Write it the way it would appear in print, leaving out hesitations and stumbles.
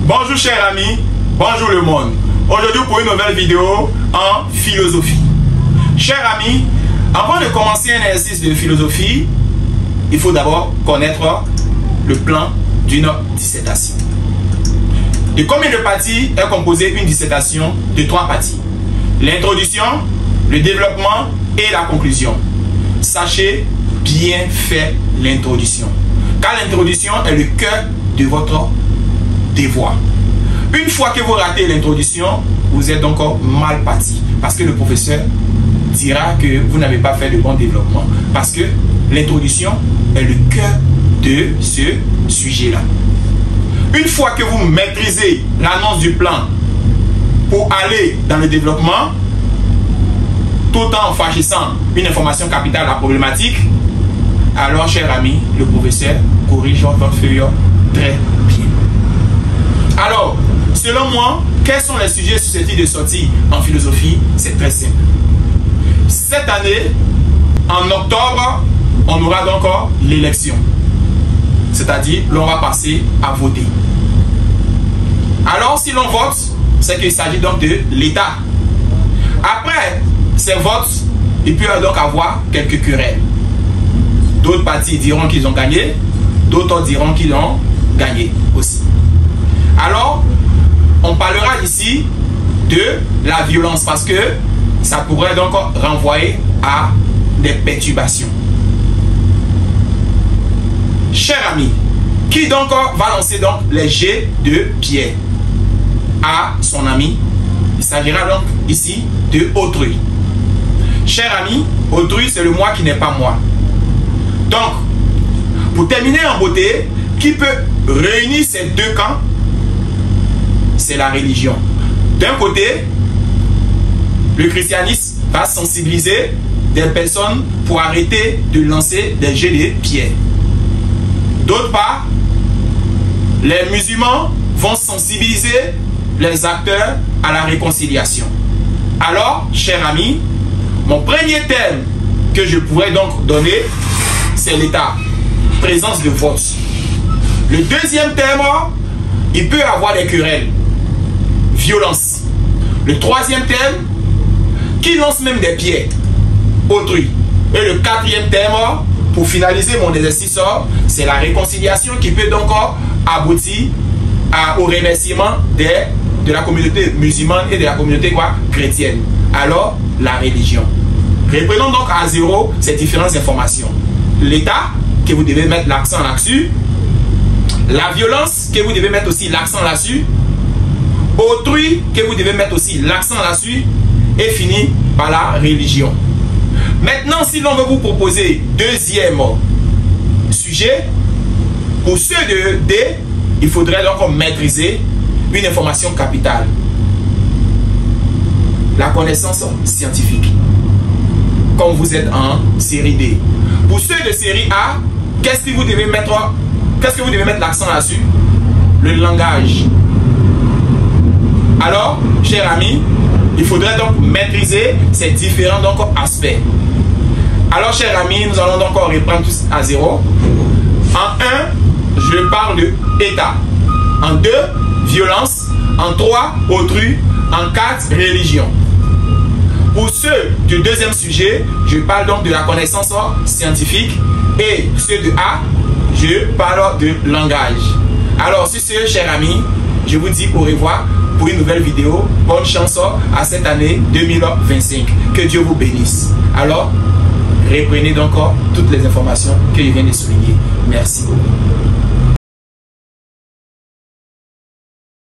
Bonjour chers amis, bonjour le monde. Aujourd'hui pour une nouvelle vidéo en philosophie. Chers amis, avant de commencer un exercice de philosophie, il faut d'abord connaître le plan d'une dissertation. De combien de parties est composée une dissertation? De 3 parties. L'introduction, le développement et la conclusion. Sachez bien faire l'introduction, car l'introduction est le cœur de votre devoir. Une fois que vous ratez l'introduction, vous êtes encore mal parti, parce que le professeur dira que vous n'avez pas fait de bon développement, parce que l'introduction est le cœur de ce sujet-là. Une fois que vous maîtrisez l'annonce du plan pour aller dans le développement, tout en franchissant une information capitale à la problématique, alors, chers amis, le professeur corrige votre feuille très bien. Alors, selon moi, quels sont les sujets susceptibles de sortir en philosophie? C'est très simple. Cette année, en octobre, on aura donc l'élection. C'est-à-dire, l'on va passer à voter. Alors, si l'on vote, c'est qu'il s'agit donc de l'État. Après ces votes, il peut donc avoir quelques querelles. D'autres partis diront qu'ils ont gagné, d'autres diront qu'ils ont gagné aussi. Alors, on parlera ici de la violence parce que ça pourrait donc renvoyer à des perturbations. Chers amis, qui donc va lancer donc les jets de pierre à son ami? Il s'agira donc ici de autrui. Chers amis, autrui c'est le moi qui n'est pas moi. Donc, pour terminer en beauté, qui peut réunir ces deux camps? C'est la religion. D'un côté, le christianisme va sensibiliser des personnes pour arrêter de lancer des jets de pierre. D'autre part, les musulmans vont sensibiliser les acteurs à la réconciliation. Alors, chers amis, mon premier thème que je pourrais donc donner, c'est l'État, présence de vote. Le deuxième thème, il peut avoir des querelles, violence. Le troisième thème, qui lance même des pierres, autrui. Et le quatrième thème, pour finaliser mon exercice, c'est la réconciliation qui peut donc aboutir au remerciement de la communauté musulmane et de la communauté chrétienne. Alors, la religion. Reprenons donc à zéro ces différentes informations. L'État, que vous devez mettre l'accent là-dessus. La violence, que vous devez mettre aussi l'accent là-dessus. Autrui, que vous devez mettre aussi l'accent là-dessus. Et fini par la religion. Maintenant, si l'on veut vous proposer deuxième sujet, pour ceux de D, il faudrait donc maîtriser une information capitale. La connaissance scientifique. Comme vous êtes en série D. Pour ceux de série A, qu'est-ce que vous devez mettre l'accent là-dessus? Le langage. Alors, chers amis, il faudrait donc maîtriser ces différents aspects. Alors, chers amis, nous allons donc reprendre tous à zéro. En 1, je parle de État. En 2, violence. En 3, autrui. En 4, religion. Pour ceux du deuxième sujet, je parle donc de la connaissance scientifique. Et ceux de A, je parle de langage. Alors, sur ce, chers amis, je vous dis au revoir pour une nouvelle vidéo. Bonne chance à cette année 2025. Que Dieu vous bénisse. Alors, reprenez donc toutes les informations que je viens de souligner. Merci beaucoup.